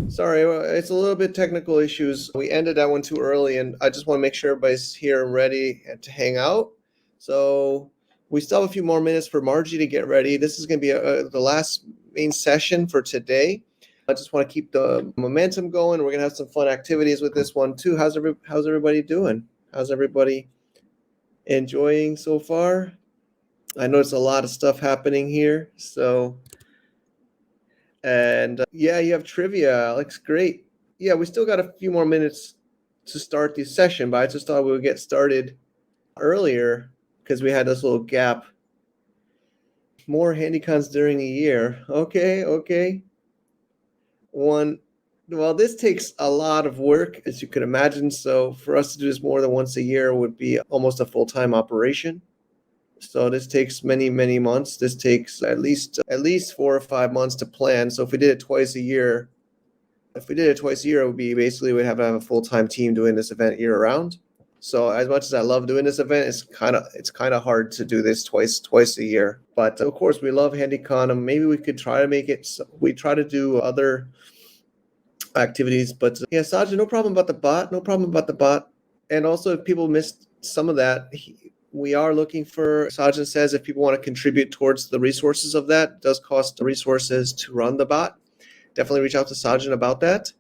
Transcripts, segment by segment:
Sorry, it's a little bit technical issues. We ended that one too early, and I just want to make sure everybody's here and ready to hang out. So we still have a few more minutes for Margie to get ready. This is going to be the last main session for today. I just want to keep the momentum going. We're going to have some fun activities with this one too. How's everybody doing? How's everybody enjoying so far? I know it's a lot of stuff happening here, so. And yeah, you have trivia, Alex. Great. Yeah, we still got a few more minutes to start the session, but I just thought we would get started earlier because we had this little gap. More HandyCons during the year. Okay. Well, this takes a lot of work, as you could imagine. So for us to do this more than once a year would be almost a full-time operation. So this takes many, many months. This takes at least 4 or 5 months to plan. So if we did it twice a year, it would be basically we'd have to have a full-time team doing this event year round. So as much as I love doing this event, it's kind of hard to do this twice a year. But of course, we love HandyCon, and maybe we could try to make it. We try to do other activities, but yeah, Sajid, no problem about the bot. And also, if people missed some of that, we are looking for, Sajid says, if people want to contribute towards the resources of that, it does cost resources to run the bot. Definitely reach out to Sajid about that.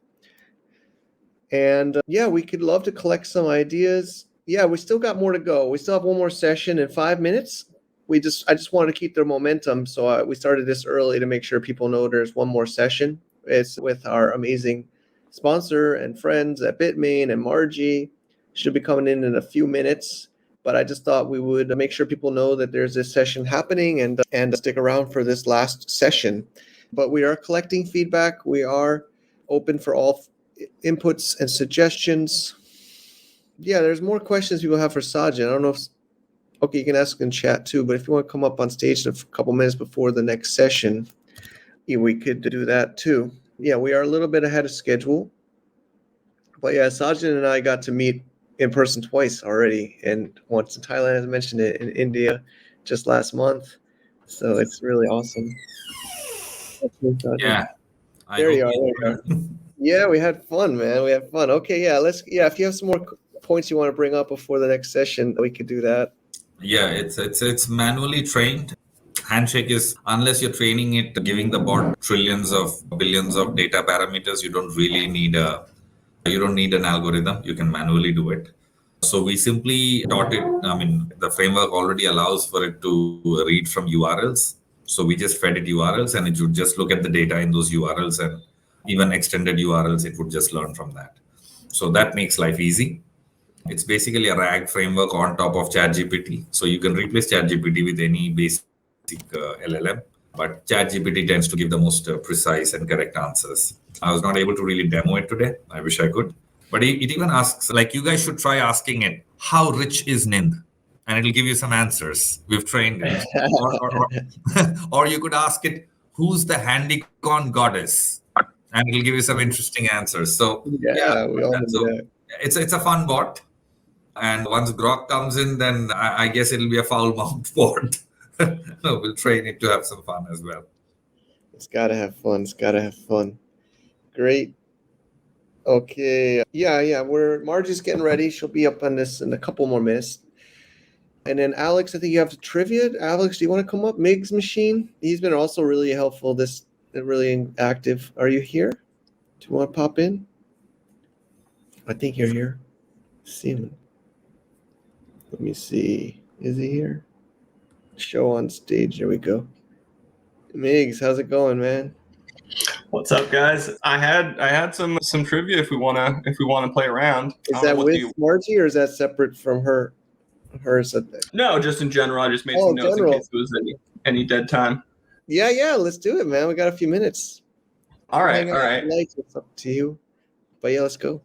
And yeah, we could love to collect some ideas. Yeah, we still got more to go. We still have one more session in 5 minutes. I just wanted to keep the momentum, so we started this early to make sure people know there's one more session. It's with our amazing sponsor and friends at Bitmain, and Margie should be coming in a few minutes. But I just thought we would make sure people know that there's this session happening and stick around for this last session. But we are collecting feedback. We are open for all inputs and suggestions. Yeah, there's more questions people have for Sajid. I don't know if, okay, you can ask in chat too, but if you want to come up on stage in a couple minutes before the next session, we could do that too. Yeah, we are a little bit ahead of schedule. But yeah, Sajid and I got to meet in person twice already, and once in Thailand, as I mentioned it, in India just last month. So it's really awesome. Yeah. There you are. Yeah, we had fun, man. We had fun. Okay, yeah, if you have some more points you want to bring up before the next session, we could do that. Yeah, it's manually trained. Handshake is, unless you're training it, giving the bot trillions of billions of data parameters, you don't really need an algorithm. You can manually do it. So we simply taught it. I mean, the framework already allows for it to read from URLs. So we just fed it URLs, and it would just look at the data in those URLs, and even extended URLs, it would just learn from that. So that makes life easy. It's basically a RAG framework on top of ChatGPT. So you can replace ChatGPT with any basic LLM, but ChatGPT tends to give the most precise and correct answers. I was not able to really demo it today. I wish I could. But it even asks, like, you guys should try asking it, how rich is Nind? And it'll give you some answers. We've trained it. Or you could ask it, who's the HandyCon goddess? And it'll give you some interesting answers. So yeah, we all do that. It's a fun bot. And once Grok comes in, then I guess it'll be a foul mount bot. We'll train it to have some fun as well. It's got to have fun. Great. Okay. Yeah. Margie's getting ready. She'll be up on this in a couple more minutes. And then Alex, I think you have the trivia. Alex, do you want to come up? Mig's machine. He's been also really helpful. Really active. Are you here? Do you want to pop in? I think you're here. Simon. Let me see. Is he here? Show on stage. There we go. Migs, how's it going, man? What's up, guys? I had some trivia if we wanna play around. Is that with Margie or is that separate from her? No, just in general. I just made some notes in case there was any dead time. Yeah. Let's do it, man. We got a few minutes. All right. It's up to you. But yeah, let's go.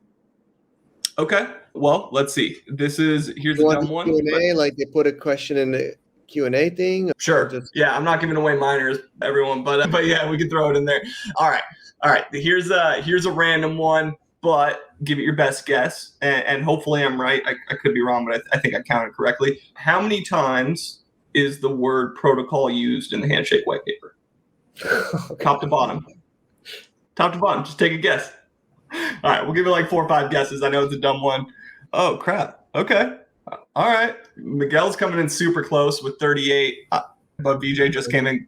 Okay. Well, let's see. Here's a dumb one. Q&A, like they put a question in the Q&A thing. Sure. Yeah, I'm not giving away minors, everyone, but yeah, we can throw it in there. All right. Here's a random one, but give it your best guess, and hopefully I'm right. I could be wrong, but I think I counted correctly. How many times is the word protocol used in the Handshake white paper? Top to bottom. Top to bottom. Just take a guess. All right, we'll give it like 4 or 5 guesses. I know it's a dumb one. Oh, crap. Okay. All right. Miguel's coming in super close with 38, but VJ just came in.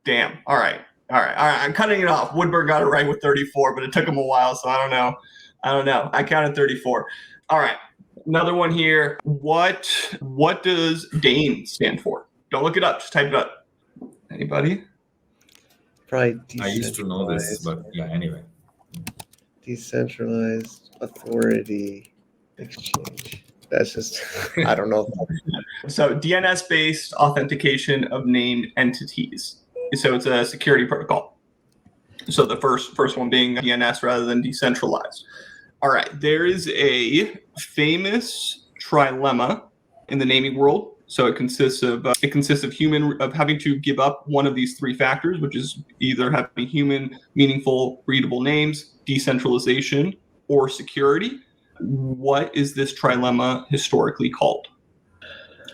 Damn. All right. I'm cutting it off. Woodburn got it right with 34, but it took him a while, so I don't know. I counted 34. All right. Another one here. What does DANE stand for? Don't look it up. Just type it up. Anybody? Probably I used to know this, but yeah, anyway. Decentralized authority exchange. That's just, I don't know. So DNS-based authentication of named entities. So it's a security protocol. So the first one being DNS rather than decentralized. All right, there is a famous trilemma in the naming world. So it consists of having to give up one of these 3 factors, which is either having human, meaningful, readable names, decentralization, or security. What is this trilemma historically called?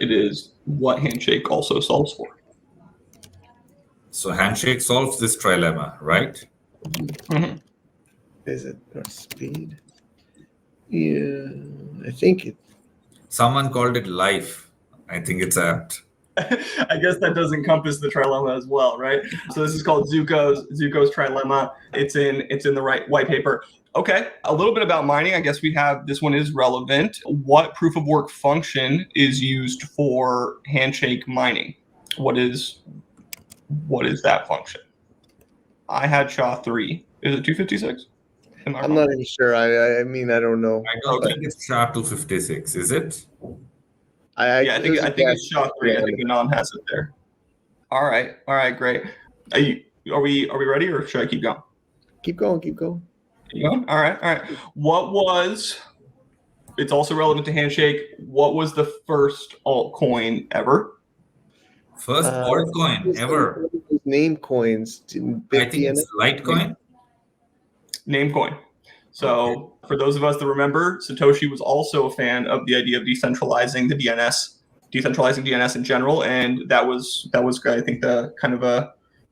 It is what Handshake also solves for. So Handshake solves this trilemma, right? Mm-hmm. Is it or speed? Yeah, I think it. Someone called it life. I think it's apt. I guess that does encompass the trilemma as well, right? So this is called Zuko's trilemma. It's in the right white paper. Okay, a little bit about mining. I guess we have, this one is relevant. What proof of work function is used for Handshake mining? What is that function? I had SHA-3. Is it 256? I'm not even sure. I mean, I don't know. I don't think it's SHA-256, is it? I think it's SHA-3. I think Anon has it there. All right, great. Are we ready, or should I keep going? Keep going. Keep going? All right. It's also relevant to Handshake. What was the first altcoin ever? First altcoin ever. Name coins. I think it's Litecoin. Namecoin. So for those of us that remember, Satoshi was also a fan of the idea of decentralizing the DNS, decentralizing DNS in general, and that was I think that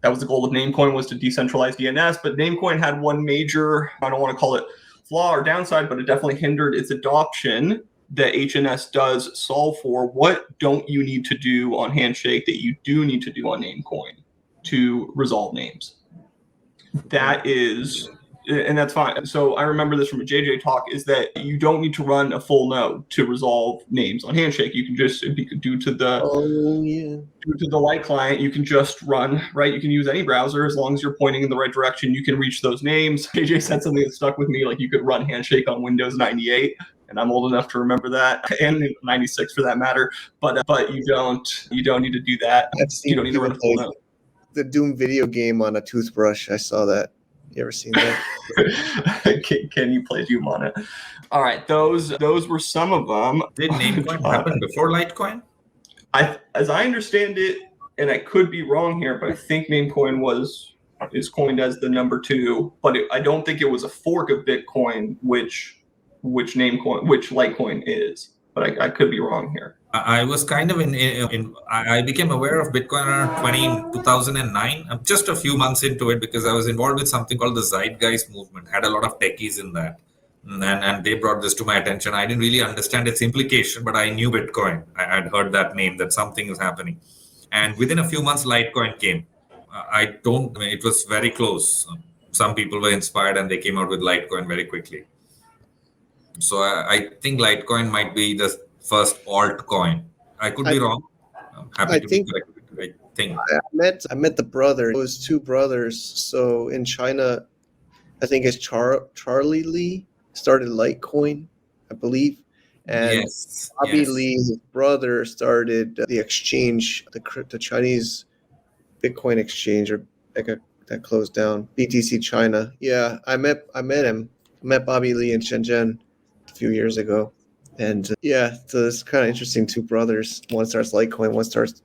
was the goal of Namecoin, was to decentralize DNS. But Namecoin had one major, I don't want to call it flaw or downside, but it definitely hindered its adoption that HNS does solve for. What don't you need to do on Handshake that you do need to do on Namecoin to resolve names? That is, and that's fine. So I remember this from a JJ talk, is that you don't need to run a full node to resolve names on Handshake. You can just, due to the light client, you can just run, right? You can use any browser as long as you're pointing in the right direction. You can reach those names. JJ said something that stuck with me, like you could run Handshake on Windows 98. And I'm old enough to remember that, and 96 for that matter. But you don't need to do that. You don't need to run a full node. The Doom video game on a toothbrush. I saw that. You ever seen that? Can you play Doom on it? All right, those were some of them. Did Namecoin happen before Litecoin? As I understand it, and I could be wrong here, but I think Namecoin is coined as the number 2. But I don't think it was a fork of Bitcoin, which Litecoin is. But I could be wrong here. I was kind of I became aware of Bitcoin around 2009. I'm just a few months into it because I was involved with something called the Zeitgeist movement. Had a lot of techies in that. And they brought this to my attention. I didn't really understand its implication, but I knew Bitcoin. I had heard that name, that something is happening. And within a few months, Litecoin came. It was very close. Some people were inspired and they came out with Litecoin very quickly. So I think Litecoin might be the first altcoin. I could be wrong. I'm happy to be corrected. I think. I met the brother. It was 2 brothers. So in China, I think it's Charlie Lee started Litecoin, I believe. And Bobby Lee, his brother, started the exchange, the Chinese Bitcoin exchange, or that closed down, BTC China. Yeah, I met him. I met Bobby Lee in Shenzhen a few years ago. And so it's kind of interesting. 2 brothers. One starts Litecoin, one starts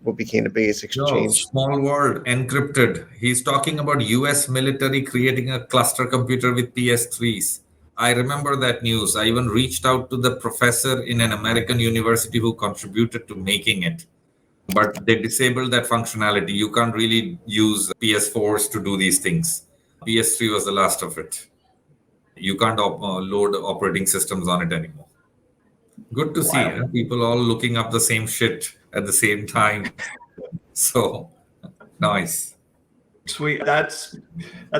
what became the biggest exchange. Small world, encrypted. He's talking about US military creating a cluster computer with PS3s. I remember that news. I even reached out to the professor in an American university who contributed to making it. But they disabled that functionality. You can't really use PS4s to do these things. PS3 was the last of it. You can't load operating systems on it anymore. Good to see people all looking up the same shit at the same time. So nice. Sweet. That's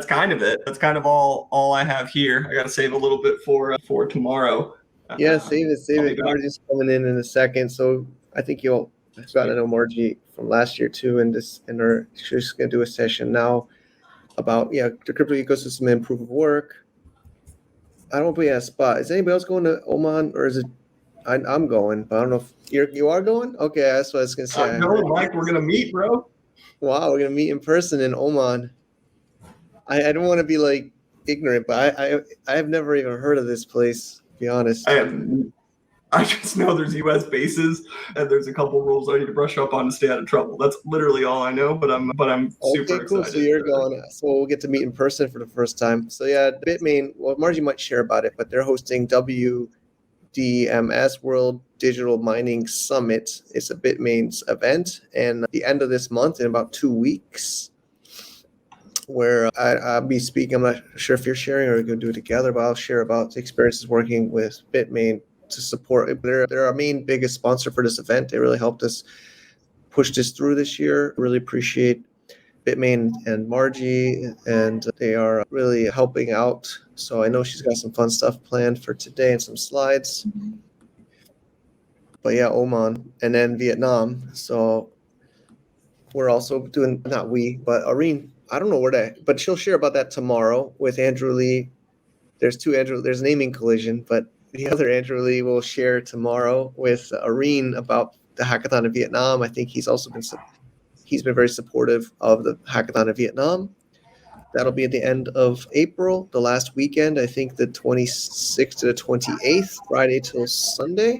kind of it. That's kind of all I have here. I got to save a little bit for tomorrow. Yeah, save it. Margie's coming in a second, so I think you'll got to know Margie from last year too, and she's gonna do a session now about the crypto ecosystem and proof of work. I don't know if we have a spot. Is anybody else going to Oman, or is it? I'm going, but I don't know if you are going. Okay, that's what I was gonna say. I'm going, Mike. We're gonna meet, bro. Wow, we're gonna meet in person in Oman. I don't want to be like ignorant, but I have never even heard of this place. To be honest, I just know there's U.S. bases and there's a couple rules I need to brush up on to stay out of trouble. That's literally all I know. But I'm super okay, cool. excited. So you're going. So we'll get to meet in person for the first time. So yeah, Bitmain. Well, Margie might share about it, but they're hosting WDMS World Digital Mining Summit. It's a Bitmain's event, and at the end of this month, in about 2 weeks, where I'll be speaking. I'm not sure if you're sharing or we're going to do it together, but I'll share about the experiences working with Bitmain to support. They're our main biggest sponsor for this event. They really helped us push this through this year. Really appreciate Bitmain and Margie, and they are really helping out. So I know she's got some fun stuff planned for today and some slides. But yeah, Oman and then Vietnam. So we're also doing, not we, but Irene, I don't know but she'll share about that tomorrow with Andrew Lee. There's a naming collision, but the other Andrew Lee will share tomorrow with Irene about the hackathon in Vietnam. I think he's been very supportive of the hackathon in Vietnam. That'll be at the end of April, the last weekend, I think the 26th to the 28th, Friday till Sunday.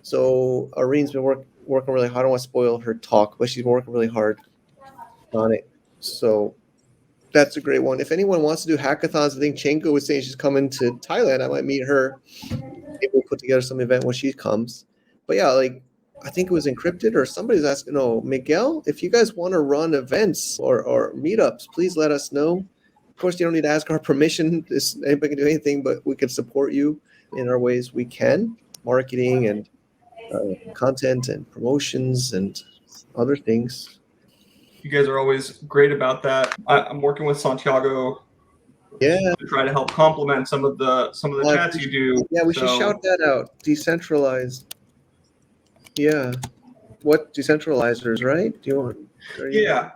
So Irene's been working really hard. I don't want to spoil her talk, but she's been working really hard on it. So that's a great one. If anyone wants to do hackathons, I think Chenko was saying she's coming to Thailand. I might meet her. Maybe we'll put together some event when she comes. But yeah, I think it was Encrypted or somebody's asking, Miguel, if you guys want to run events or meetups, please let us know. Of course, you don't need to ask our permission. Anybody can do anything, but we can support you in our ways we can. Marketing and content and promotions and other things. You guys are always great about that. I'm working with Santiago to try to help complement some of the chats you do. Yeah, we should shout that out. Decentralized. Yeah. What decentralizers, right? Do you want? Yeah,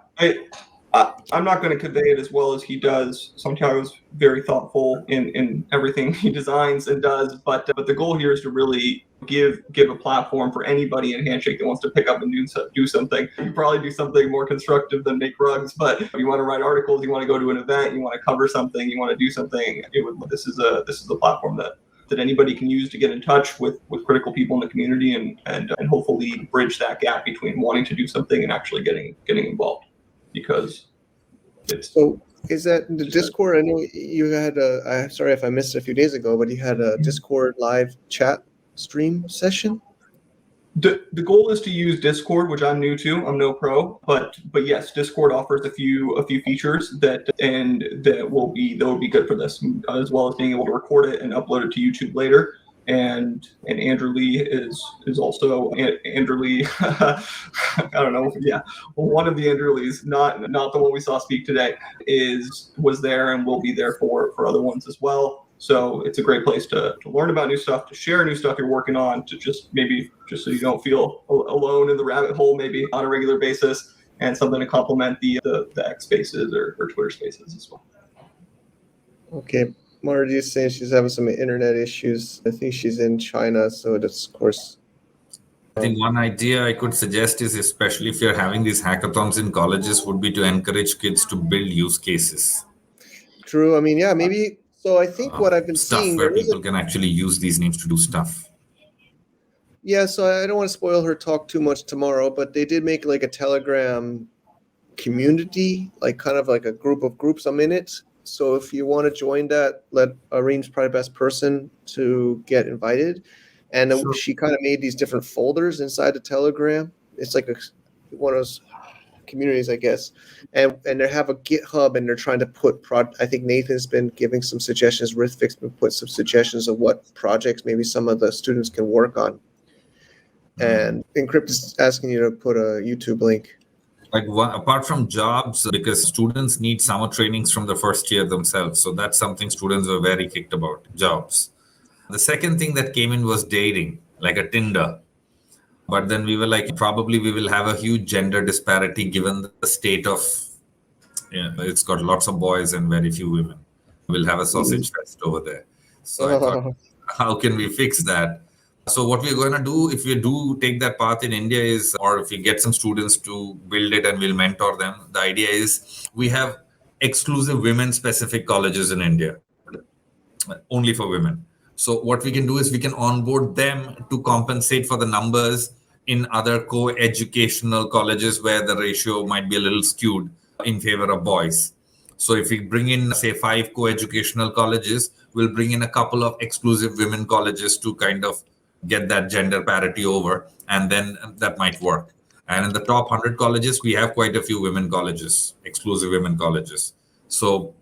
I'm not going to convey it as well as he does. Santiago's very thoughtful in everything he designs and does, but the goal here is to really give a platform for anybody in Handshake that wants to pick up and do something. You probably do something more constructive than make rugs, but if you want to write articles, you want to go to an event, you want to cover something, you want to do something. This is a platform that anybody can use to get in touch with critical people in the community and hopefully bridge that gap between wanting to do something and actually getting involved. Because so is that the Discord? I know you had I'm sorry if I missed it a few days ago, but you had a Discord live chat stream session. The goal is to use Discord, which I'm new to. I'm no pro, but yes, Discord offers a few features that will be good for this, as well as being able to record it and upload it to YouTube later. And Andrew Lee is also Andrew Lee. I don't know. Yeah, well, one of the Andrew Lees, not the one we saw speak today, was there and will be there for other ones as well. So it's a great place to learn about new stuff, to share new stuff you're working on, to just so you don't feel alone in the rabbit hole, maybe on a regular basis, and something to complement the X Spaces or Twitter Spaces as well. Okay. Margie is saying she's having some internet issues. I think she's in China, so that's, of course. I think one idea I could suggest is, especially if you're having these hackathons in colleges, would be to encourage kids to build use cases. True. I mean, yeah, maybe. So I think what I've been seeing, where people can actually use these names to do stuff. Yeah, so I don't want to spoil her talk too much tomorrow, but they did make like a Telegram community, like kind of like a group of groups. I'm in it. So if you want to join that, Irene's probably the best person to get invited. And she kind of made these different folders inside the Telegram. It's like one of those, I can't communities, I guess, and they have a GitHub, and they're trying to put I think Nathan's been giving some suggestions. Rithvik's been put some suggestions of what projects maybe some of the students can work on. And Encrypt is asking you to put a YouTube link. Like apart from jobs, because students need summer trainings from the first year themselves. So that's something students were very kicked about, jobs. The second thing that came in was dating, like a Tinder. But then we were like, probably we will have a huge gender disparity given the state of, it's got lots of boys and very few women. We'll have a sausage fest over there. So I thought, how can we fix that? So what we're going to do, if we do take that path in India is, or if we get some students to build it and we'll mentor them, the idea is we have exclusive women-specific colleges in India, only for women. So what we can do is we can onboard them to compensate for the numbers in other co-educational colleges where the ratio might be a little skewed in favor of boys. So if we bring in, say, 5 co-educational colleges, we'll bring in a couple of exclusive women colleges to kind of get that gender parity over, and then that might work. And in the top 100 colleges, we have quite a few women colleges, exclusive women colleges. So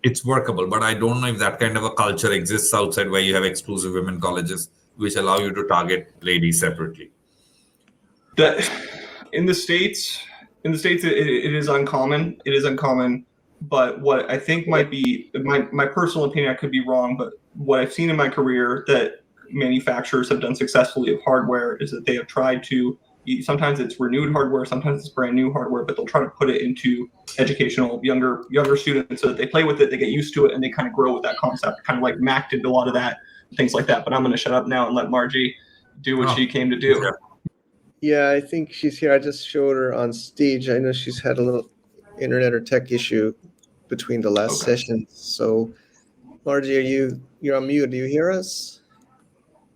it's workable, but I don't know if that kind of a culture exists outside where you have exclusive women colleges, which allow you to target ladies separately. In the States, it is uncommon. It is uncommon. But what I think might be my personal opinion, I could be wrong, but what I've seen in my career that manufacturers have done successfully of hardware is that they have tried to, sometimes it's renewed hardware, sometimes it's brand new hardware, but they'll try to put it into educational younger students so that they play with it, they get used to it, and they kind of grow with that concept. Kind of like Mac did a lot of that, things like that. But I'm going to shut up now and let Margie do what she came to do. Yeah, I think she's here. I just showed her on stage. I know she's had a little internet or tech issue between the last sessions. So Margie, you're on mute. Do you hear us?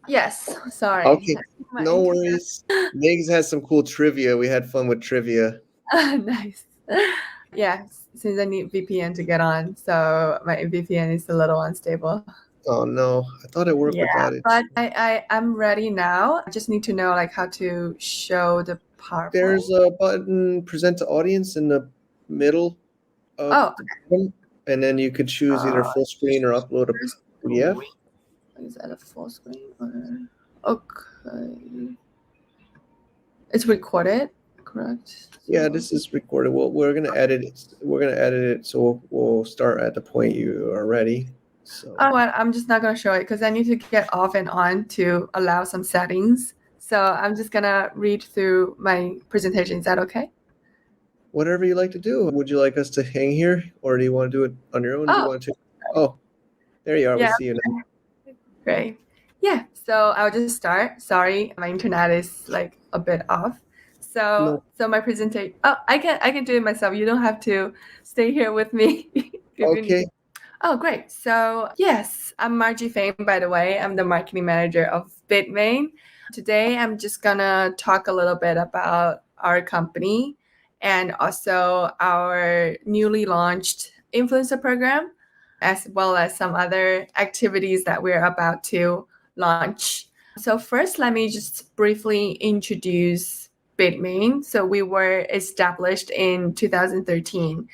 Yes, sorry. Okay, no worries. Megs has some cool trivia. We had fun with trivia. Nice. Yeah, since I need VPN to get on, so my VPN is a little unstable. Oh no, I thought it worked without it. But I'm ready now. I just need to know like how to show the PowerPoint. There's a button, present to audience, in the middle of the button, and then you could choose either full screen or upload a PDF. Is that a full screen or okay? It's recorded, correct? Yeah, this is recorded. We're gonna edit it. We're gonna edit it, so we'll start at the point you are ready. So. Oh, well, I'm just not gonna show it because I need to get off and on to allow some settings. So I'm just gonna read through my presentation. Is that okay? Whatever you like to do. Would you like us to hang here, or do you want to do it on your own? Do you want to? Oh, there you are. Yeah. We see you now. Great. Yeah. So I'll just start. Sorry, my internet is like a bit off. So my presentation. Oh, I can do it myself. You don't have to stay here with me. Okay. Oh, great. So yes, I'm Margie Fame, by the way. I'm the marketing manager of Bitmain. Today, I'm just gonna talk a little bit about our company and also our newly launched influencer program, as well as some other activities that we're about to launch. So first, let me just briefly introduce Bitmain. So we were established in 2013,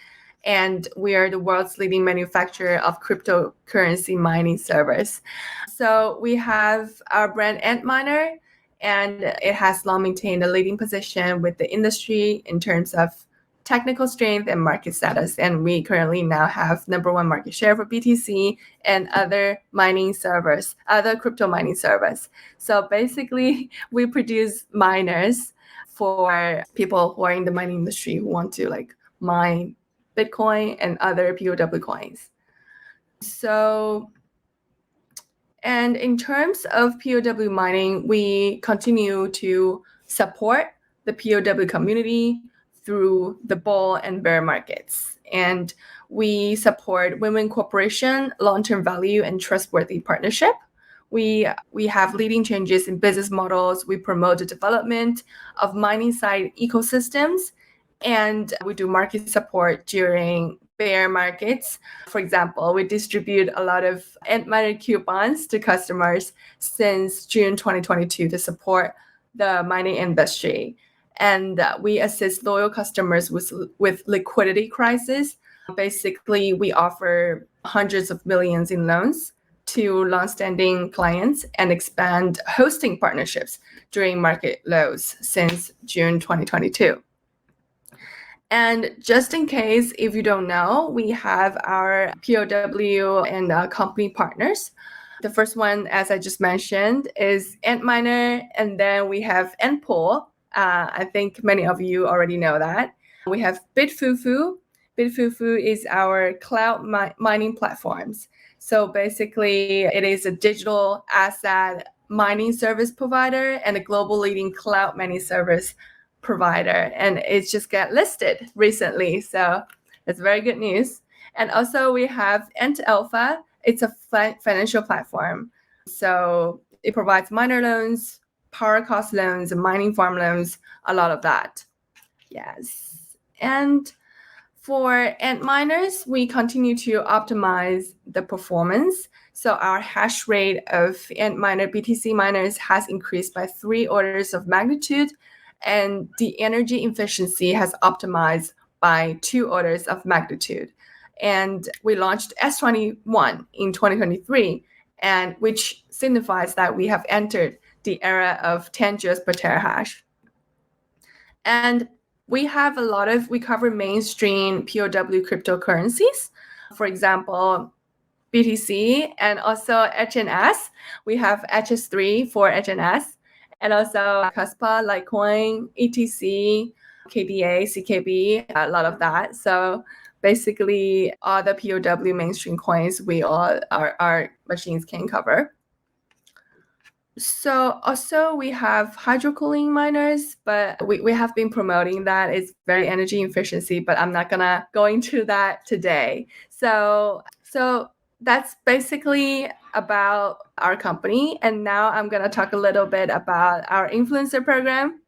and we are the world's leading manufacturer of cryptocurrency mining servers. So we have our brand Antminer, and it has long maintained a leading position with the industry in terms of technical strength and market status. And we currently now have #1 market share for BTC and other mining servers, other crypto mining servers. So basically, we produce miners for people who are in the mining industry who want to like mine Bitcoin and other POW coins. So, and in terms of POW mining, we continue to support the POW community through the bull and bear markets. And we support women corporation, long-term value, and trustworthy partnership. We have leading changes in business models. We promote the development of mining site ecosystems, and we do market support during bear markets. For example, we distribute a lot of Antminer coupons to customers since June 2022 to support the mining industry. and we assist loyal customers with liquidity crisis. Basically, we offer hundreds of millions in loans to long-standing clients and expand hosting partnerships during market lows since June 2022. And just in case, if you don't know, we have our POW and company partners. The first one, as I just mentioned, is Antminer, and then we have Antpool. I think many of you already know that. We have BitFuFu. BitFuFu is our cloud mining platforms. So basically, it is a digital asset mining service provider and a global leading cloud mining service provider. And it's just got listed recently. So it's very good news. And also we have Ant Alpha. It's a financial platform. So it provides miner loans, power cost loans, mining farm loans, a lot of that. Yes. And for Antminers, we continue to optimize the performance. So our hash rate of Antminer BTC miners has increased by 3 orders of magnitude, and the energy efficiency has optimized by 2 orders of magnitude. And we launched S21 in 2023, and which signifies that we have entered the era of 10 joules per terahash. And we cover mainstream POW cryptocurrencies. For example, BTC and also HNS. We have HS3 for HNS, and also Kaspa, Litecoin, ETC, KDA, CKB, a lot of that. So basically, all the POW mainstream coins our machines can cover. So also we have hydrocooling miners, but we have been promoting that. It's very energy efficiency, but I'm not gonna go into that today. So that's basically about our company. And now I'm gonna talk a little bit about our influencer program.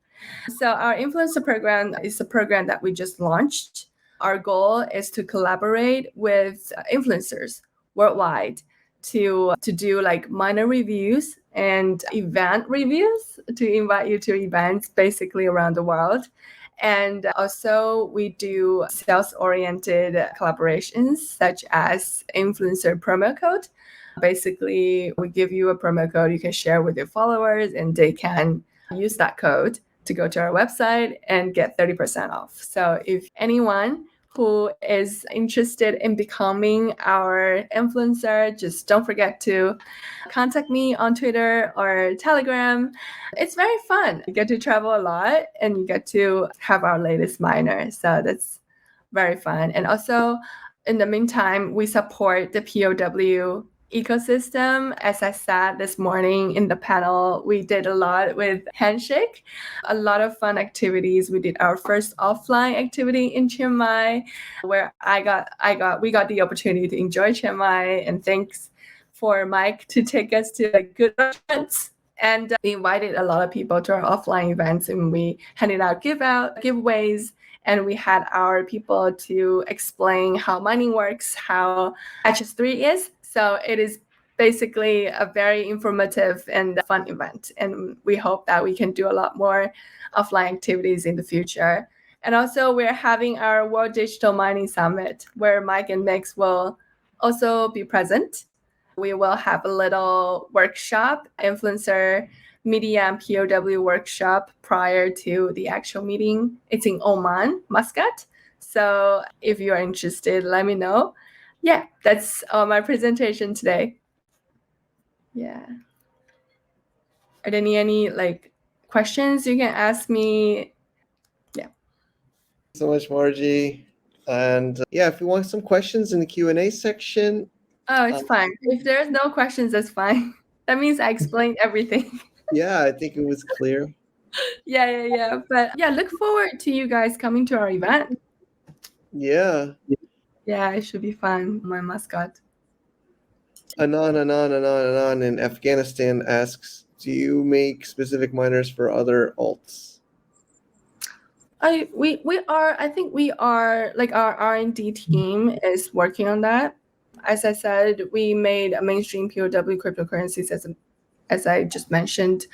So our influencer program is a program that we just launched. Our goal is to collaborate with influencers worldwide to do like miner reviews and event reviews, to invite you to events basically around the world. And also we do sales-oriented collaborations such as influencer promo code. Basically, we give you a promo code you can share with your followers, and they can use that code to go to our website and get 30% off. So if anyone who is interested in becoming our influencer, just don't forget to contact me on Twitter or Telegram. It's very fun. You get to travel a lot and you get to have our latest miner. So that's very fun. And also, in the meantime, we support the POW ecosystem. As I said this morning in the panel, we did a lot with Handshake, a lot of fun activities. We did our first offline activity in Chiang Mai, where we got the opportunity to enjoy Chiang Mai, and thanks for Mike to take us to like good restaurants. And we invited a lot of people to our offline events, and we handed out giveaways, and we had our people to explain how mining works, how HS3 is. So it is basically a very informative and fun event. And we hope that we can do a lot more offline activities in the future. And also we're having our World Digital Mining Summit, where Mike and Mix will also be present. We will have a little workshop, influencer media and POW workshop prior to the actual meeting. It's in Oman, Muscat. So if you are interested, let me know. Yeah, that's my presentation today. Yeah. Are there any like questions you can ask me? Yeah. So much, Margie. And yeah, if you want some questions in the Q&A section. Oh, it's fine. If there's no questions, that's fine. That means I explained everything. Yeah, I think it was clear. Yeah. But yeah, look forward to you guys coming to our event. Yeah. Yeah, it should be fun. My mascot. Anon in Afghanistan asks, do you make specific miners for other alts? I think we are like our R&D team is working on that. As I said, we made a mainstream POW cryptocurrencies as I just mentioned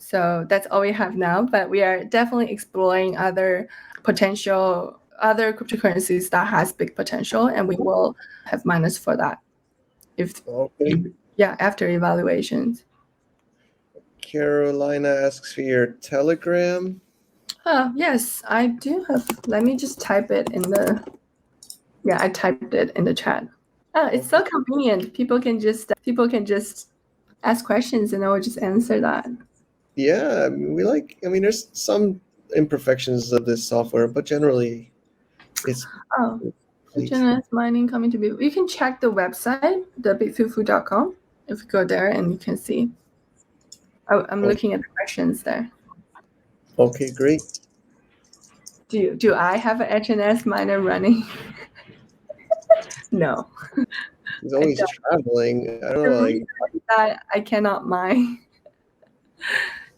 So that's all we have now, but we are definitely exploring other cryptocurrencies that has big potential, and we will have miners for that. Okay. After evaluations. Carolina asks for your Telegram. Oh, yes, I do have. Let me just type it in the. Yeah, I typed it in the chat. Oh, it's so convenient. People can just ask questions, and I will just answer that. Yeah, there's some imperfections of this software, but generally, it's. HNS mining coming to be. You can check the website, thebitfufu.com. If you go there, and you can see. I'm looking at the questions there. Okay, great. Do I have an HNS miner running? No. He's always traveling. I don't know. That I cannot mine.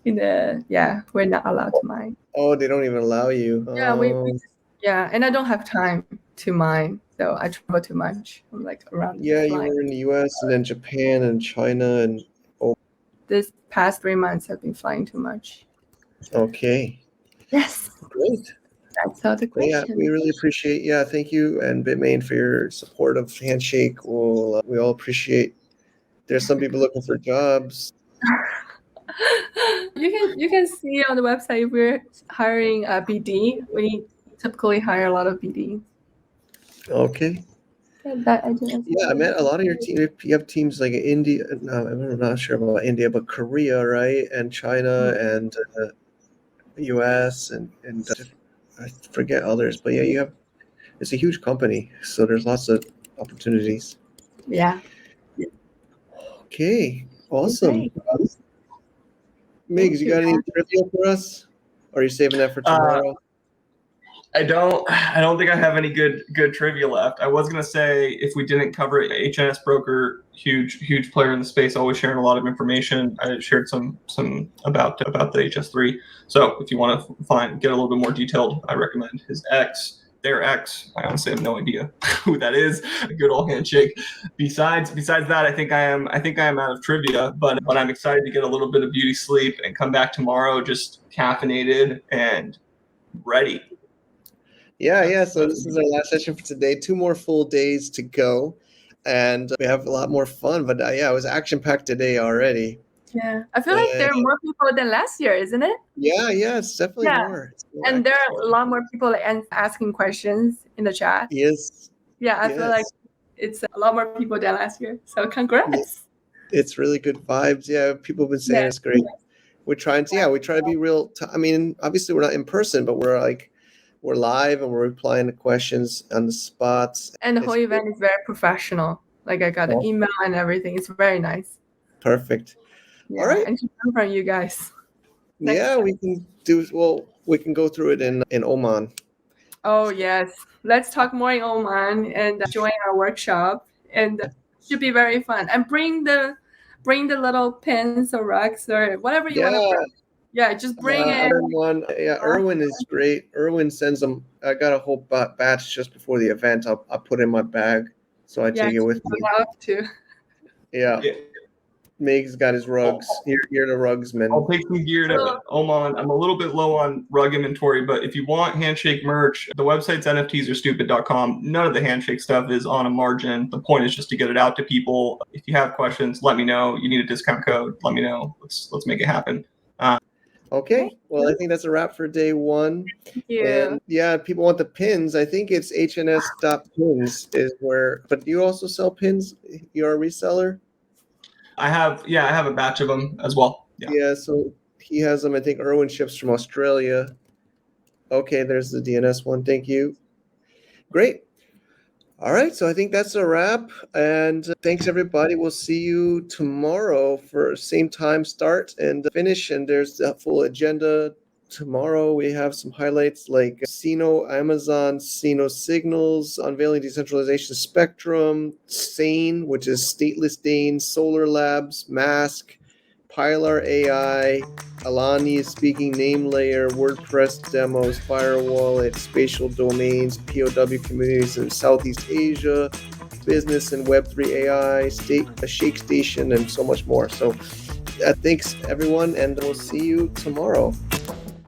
We're not allowed to mine. Oh, they don't even allow you. And I don't have time to mine, so I travel too much. I'm like around. Yeah, you were in the U.S. and then Japan and China and. This past 3 months, I've been flying too much. Okay. Yes. Great. That's all the question. Yeah, we really appreciate. Yeah, thank you and Bitmain for your support of Handshake. We all appreciate. There's some people looking for jobs. You can see on the website we're hiring a BD. We typically hire a lot of BD. Okay. I met a lot of your team. You have teams like India. No, I'm not sure about India, but Korea, right, and China and U.S. and I forget others. But yeah, it's a huge company, so there's lots of opportunities. Yeah. Okay. Awesome. Migs, you got any trivia for us? Or are you saving that for tomorrow? I don't think I have any good trivia left. I was gonna say if we didn't cover it, HNS broker, huge player in the space, always sharing a lot of information. I shared some about the HS3. So if you want to get a little bit more detailed, I recommend his X, their X. I honestly have no idea who that is. A good old Handshake. Besides that, I think I am out of trivia, but I'm excited to get a little bit of beauty sleep and come back tomorrow just caffeinated and ready. Yeah. So this is our last session for today. 2 more full days to go, and we have a lot more fun. But it was action-packed today already. Yeah, I feel like there are more people than last year, isn't it? Yeah, it's definitely more. And there are a lot more people asking questions in the chat. Yes. Yeah, I feel like it's a lot more people than last year. So congrats. It's really good vibes. Yeah, people have been saying it's great. We're trying to be real. Obviously we're not in person, but we're live and we're replying to questions on the spots. And the whole event is very professional. Like I got an email and everything. It's very nice. Perfect. Yeah, all right. And to learn from you guys. We can go through it in Oman. Oh yes. Let's talk more in Oman and join our workshop. And it should be very fun. And bring the little pins or rocks or whatever you want to bring. Yeah, just bring it. Erwin is great. Erwin sends them. I got a whole batch just before the event. I'll put in my bag, so I take it with me. I love to. Yeah. Meg's got his rugs. You're the rugsman. I'll take some gear to Oman. I'm a little bit low on rug inventory, but if you want Handshake merch, the website's nftsaresstupid.com. None of the Handshake stuff is on a margin. The point is just to get it out to people. If you have questions, let me know. You need a discount code, let me know. Let's make it happen. Okay, well, I think that's a wrap for day 1. Thank you. And people want the pins. I think it's hns.pins is where, but do you also sell pins? You're a reseller? I have a batch of them as well. Yeah, so he has them. I think Erwin ships from Australia. Okay, there's the DNS one. Thank you. Great. All right, so I think that's a wrap. And thanks, everybody. We'll see you tomorrow for same time start and finish. And there's the full agenda. Tomorrow we have some highlights like Amazon Sino Signals, Unveiling Decentralization Spectrum, SANE, which is Stateless Dane, Solar Labs, Mask, Pilar AI, Alani is speaking, Name Layer, WordPress demos, Firewallet, Spatial Domains, POW communities in Southeast Asia, Business and Web3 AI, Shake Station, and so much more. So Thanks everyone, and we'll see you tomorrow.